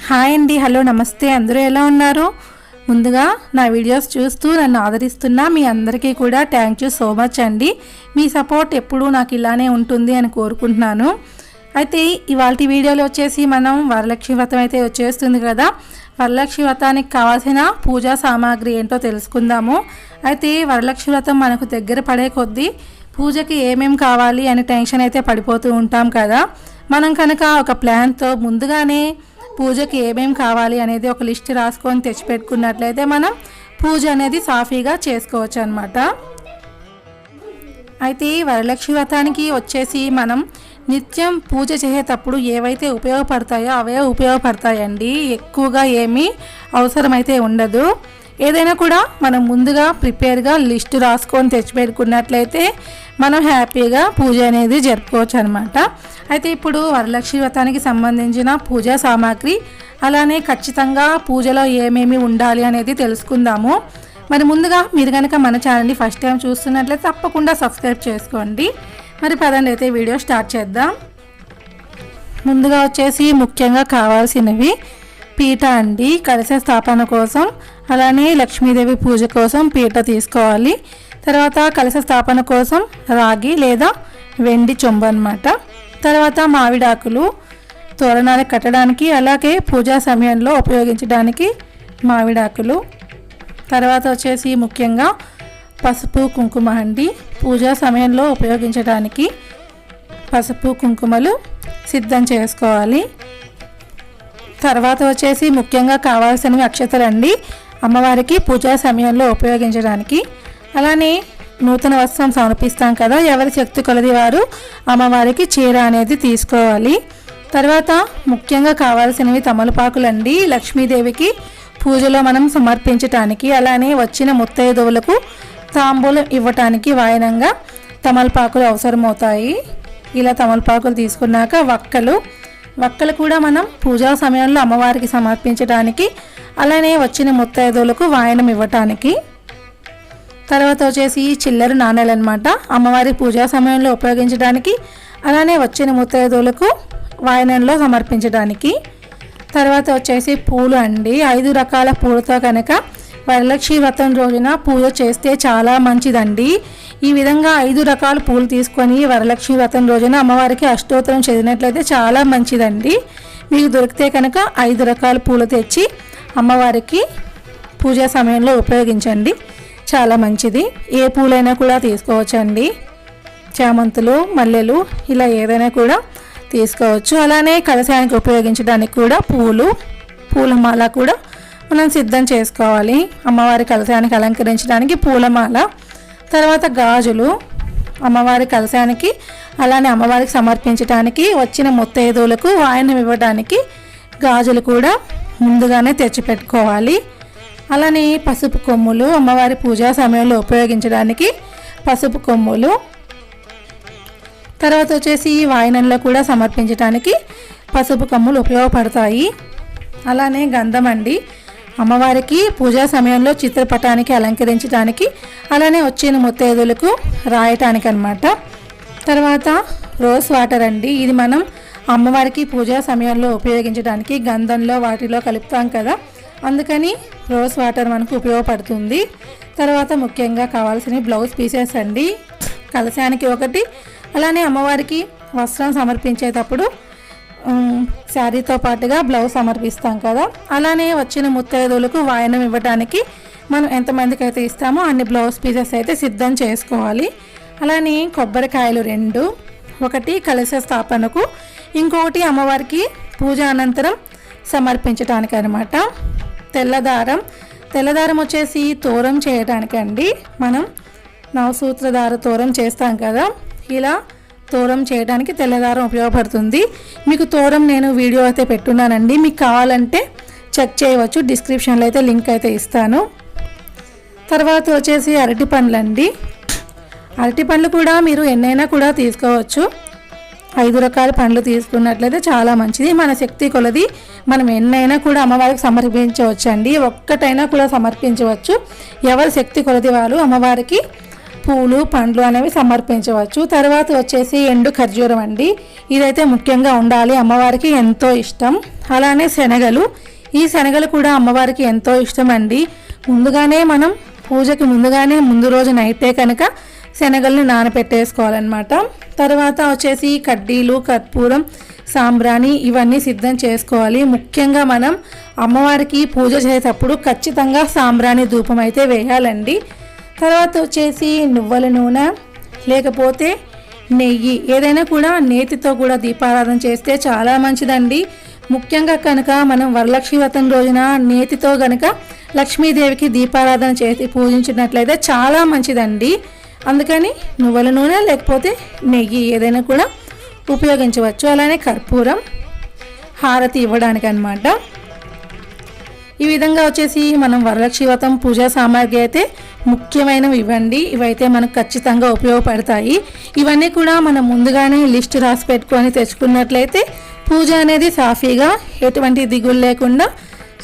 Hi అండి, hello, నమస్తే. అందరూ ఎలా ఉన్నారు? ముందుగా నా వీడియోస్ చూస్తూ నన్ను ఆదరిస్తున్న మీ అందరికీ కూడా థ్యాంక్ యూ సో మచ్ అండి. మీ సపోర్ట్ ఎప్పుడూ నాకు ఇలానే ఉంటుంది అని కోరుకుంటున్నాను. అయితే ఇవాళ వీడియోలో వచ్చేసి మనం వరలక్ష్మి వ్రతం అయితే వచ్చేస్తుంది కదా. వరలక్ష్మి వ్రతానికి కావాల్సిన పూజా సామాగ్రి ఏంటో తెలుసుకుందాము. అయితే వరలక్ష్మి వ్రతం మనకు దగ్గర పడే కొద్దీ పూజకి ఏమేమి కావాలి అనే టెన్షన్ అయితే పడిపోతూ ఉంటాం కదా. మనం కనుక ఒక ప్లాన్తో ముందుగానే పూజకి ఏమేమి కావాలి అనేది ఒక లిస్ట్ రాసుకొని తెచ్చిపెట్టుకున్నట్లయితే మనం పూజ అనేది సాఫీగా చేసుకోవచ్చు అన్నమాట. అయితే వరలక్ష్మి వ్రతానికి వచ్చేసి మనం నిత్యం పూజ చేసేటప్పుడు ఏవైతే ఉపయోగపడతాయో అవే ఉపయోగపడతాయండి. ఎక్కువగా ఏమీ అవసరమైతే ఉండదు. ఏదైనా కూడా మనం ముందుగా ప్రిపేర్గా లిస్టు రాసుకొని తెచ్చిపెట్టుకున్నట్లయితే మనం హ్యాపీగా పూజ అనేది జరుపుకోవచ్చు అనమాట. అయితే ఇప్పుడు వరలక్ష్మి వ్రతానికి సంబంధించిన పూజా సామాగ్రి అలానే ఖచ్చితంగా పూజలో ఏమేమి ఉండాలి అనేది తెలుసుకుందాము. మరి ముందుగా మీరు కనుక మన ఛానల్ని ఫస్ట్ టైం చూస్తున్నట్లయితే తప్పకుండా సబ్స్క్రైబ్ చేసుకోండి. మరి పదండి అయితే వీడియో స్టార్ట్ చేద్దాం. ముందుగా వచ్చేసి ముఖ్యంగా కావాల్సినవి పీట అండి, కలశ స్థాపన కోసం. అలానే లక్ష్మీదేవి పూజ కోసం పీట తీసుకోవాలి. తర్వాత కలశ స్థాపన కోసం రాగి లేదా వెండి చెంబు అన్నమాట. తర్వాత మామిడాకులు తోరణాలు కట్టడానికి, అలాగే పూజా సమయంలో ఉపయోగించడానికి మామిడాకులు. తర్వాత వచ్చేసి ముఖ్యంగా పసుపు కుంకుమ అండి, పూజా సమయంలో ఉపయోగించడానికి పసుపు కుంకుమలు సిద్ధం చేసుకోవాలి. తర్వాత వచ్చేసి ముఖ్యంగా కావాల్సినవి అక్షతలండి, అమ్మవారికి పూజా సమయంలో ఉపయోగించడానికి. అలానే నూతన వస్త్రం సమర్పిస్తాం కదా, ఎవరి శక్తి కొలది వారు అమ్మవారికి చీర అనేది తీసుకోవాలి. తర్వాత ముఖ్యంగా కావాల్సినవి తమలపాకులండి, లక్ష్మీదేవికి పూజలో మనం సమర్పించటానికి. అలానే వచ్చిన ముత్తైదువులకు తాంబూలం ఇవ్వటానికి వాయనంగా తమలపాకులు అవసరమవుతాయి. ఇలా తమలపాకులు తీసుకున్నాక వక్కలు కూడా మనం పూజా సమయంలో అమ్మవారికి సమర్పించడానికి, అలానే వచ్చిన ముత్తైదువులకు వాయనం ఇవ్వటానికి. తర్వాత వచ్చేసి చిల్లర నాణేలు అనమాట, అమ్మవారి పూజా సమయంలో ఉపయోగించడానికి, అలానే వచ్చిన ముత్తైదువులకు వాయనంలో సమర్పించడానికి. తర్వాత వచ్చేసి పూలు అండి, 5 రకాల పూలతో కనుక వరలక్ష్మి వ్రతం రోజున పూజ చేస్తే చాలా మంచిదండి. ఈ విధంగా 5 రకాల పూలు తీసుకొని వరలక్ష్మి వ్రతం రోజున అమ్మవారికి అష్టోత్తరం చదివినట్లయితే చాలా మంచిదండి. మీకు దొరికితే కనుక 5 రకాల పూలు తెచ్చి అమ్మవారికి పూజా సమయంలో ఉపయోగించండి, చాలా మంచిది. ఏ పూలైనా కూడా తీసుకోవచ్చండి, చామంతులు, మల్లెలు, ఇలా ఏదైనా కూడా తీసుకోవచ్చు. అలానే కలశానికి ఉపయోగించడానికి కూడా పూలమాల కూడా మనం సిద్ధం చేసుకోవాలి. అమ్మవారి కలశానికి అలంకరించడానికి పూలమాల. తర్వాత గాజులు అమ్మవారి కలశానికి, అలానే అమ్మవారికి సమర్పించడానికి, వచ్చిన ముత్తైదువులకు వాయనం ఇవ్వడానికి గాజులు కూడా ముందుగానే తెచ్చిపెట్టుకోవాలి. అలానే పసుపు కొమ్ములు, అమ్మవారి పూజా సమయంలో ఉపయోగించడానికి పసుపు కొమ్ములు. తర్వాత వచ్చేసి వాయనంలో కూడా సమర్పించడానికి పసుపు కొమ్ములు ఉపయోగపడతాయి. అలానే గంధం అండి, అమ్మవారికి పూజా సమయంలో చిత్రపటానికి అలంకరించడానికి, అలానే వచ్చిన ముత్తైదువులకు రాయటానికి అన్నమాట. తర్వాత రోజ్ వాటర్ అండి, ఇది మనం అమ్మవారికి పూజా సమయంలో ఉపయోగించడానికి గంధంలో వాటిలో కలుపుతాం కదా, అందుకని రోజ్ వాటర్ మనకు ఉపయోగపడుతుంది. తర్వాత ముఖ్యంగా కావాల్సిన బ్లౌజ్ పీసెస్ అండి, కలశానికి ఒకటి, అలానే అమ్మవారికి వస్త్రం సమర్పించేటప్పుడు శారీతో పాటుగా బ్లౌజ్ సమర్పిస్తాం కదా, అలానే వచ్చిన ముత్తైదువులకు వాయనం ఇవ్వడానికి మనం ఎంతమందికి అయితే ఇస్తామో అన్ని బ్లౌజ్ పీసెస్ అయితే సిద్ధం చేసుకోవాలి. అలానే కొబ్బరికాయలు 2, ఒకటి కలశ స్థాపనకు, ఇంకొకటి అమ్మవారికి పూజ అనంతరం సమర్పించడానికి అనమాట. తెల్లదారం వచ్చేసి తోరం చేయడానికి అండి, మనం నవసూత్రధార తోరం చేస్తాం కదా, ఇలా తోరం చేయడానికి తెల్లదారం ఉపయోగపడుతుంది. మీకు తోరం నేను వీడియో అయితే పెట్టున్నానండి, మీకు కావాలంటే చెక్ చేయవచ్చు, డిస్క్రిప్షన్లో అయితే లింక్ అయితే ఇస్తాను. తర్వాత వచ్చేసి అరటి పండ్లు అండి, అరటి పండ్లు కూడా మీరు ఎన్నైనా కూడా తీసుకోవచ్చు. 5 రకాల పండ్లు తీసుకున్నట్లయితే చాలా మంచిది. మన శక్తి కొలది మనం ఎన్నైనా కూడా అమ్మవారికి సమర్పించవచ్చు అండి, ఒక్కటైనా కూడా సమర్పించవచ్చు. ఎవరి శక్తి కొలది వాళ్ళు అమ్మవారికి పూలు పండ్లు అనేవి సమర్పించవచ్చు. తర్వాత వచ్చేసి ఎండు ఖర్జూరం అండి. ఇదైతే ముఖ్యంగా ఉండాలి, అమ్మవారికి ఎంతో ఇష్టం. అలానే శనగలు, ఈ శనగలు కూడా అమ్మవారికి ఎంతో ఇష్టం అండి. ముందుగానే మనం పూజకి ముందు రోజు నైటే కనుక శనగల్ని నానపెట్టేసుకోవాలన్నమాట. తర్వాత వచ్చేసి కడ్డీలు, కర్పూరం, సాంబ్రాణి ఇవన్నీ సిద్ధం చేసుకోవాలి. ముఖ్యంగా మనం అమ్మవారికి పూజ చేసేటప్పుడు ఖచ్చితంగా సాంబ్రాణి ధూపం అయితే వేయాలండి. తర్వాత వచ్చేసి నువ్వుల నూనె లేకపోతే నెయ్యి, ఏదైనా కూడా నేతితో కూడా దీపారాధన చేస్తే చాలా మంచిదండి. ముఖ్యంగా కనుక మనం వరలక్ష్మి వ్రతం రోజున నేతితో కనుక లక్ష్మీదేవికి దీపారాధన చేసి పూజించినట్లయితే చాలా మంచిదండి. అందుకని నువ్వుల నూనె లేకపోతే నెయ్యి ఏదైనా కూడా ఉపయోగించవచ్చు. అలానే కర్పూరం హారతి ఇవ్వడానికి అన్నమాట. ఈ విధంగా వచ్చేసి మనం వరలక్ష్మి వ్రతం పూజా సామాగ్రి అయితే ముఖ్యమైనవి ఇవ్వండి. ఇవైతే మనకు ఖచ్చితంగా ఉపయోగపడతాయి. ఇవన్నీ కూడా మనం ముందుగానే లిస్ట్ రాసి పెట్టుకొని తెచ్చుకున్నట్లయితే పూజ అనేది సాఫీగా ఎటువంటి దిగులు లేకుండా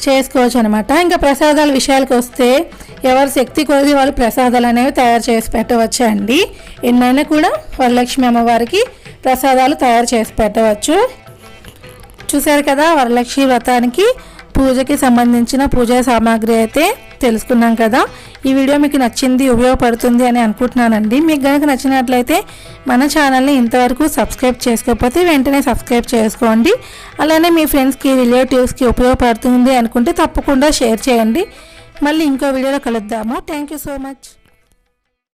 చేసుకోవచ్చు అనమాట. ఇంకా ప్రసాదాల విషయాలకు వస్తే ఎవరి శక్తి కొద్ది వాళ్ళు ప్రసాదాలు అనేవి తయారు చేసి పెట్టవచ్చు అండి. ఎన్నైనా కూడా వరలక్ష్మి అమ్మవారికి ప్రసాదాలు తయారు చేసి పెట్టవచ్చు. చూశారు కదా, వరలక్ష్మి వ్రతానికి పూజకి సంబంధించిన పూజా సామాగ్రి అయితే తెలుసుకున్నాం కదా. ఈ వీడియో మీకు నచ్చింది, ఉపయోగపడుతుంది అని అనుకుంటున్నానండి. మీకు కనుక నచ్చినట్లయితే మన ఛానల్ని ఇంతవరకు సబ్స్క్రైబ్ చేసుకోకపోతే వెంటనే సబ్స్క్రైబ్ చేసుకోండి. అలానే మీ ఫ్రెండ్స్కి, రిలేటివ్స్కి ఉపయోగపడుతుంది అనుకుంటే తప్పకుండా షేర్ చేయండి. మళ్ళీ ఇంకో వీడియోలో కలుద్దాము. Thank you so much.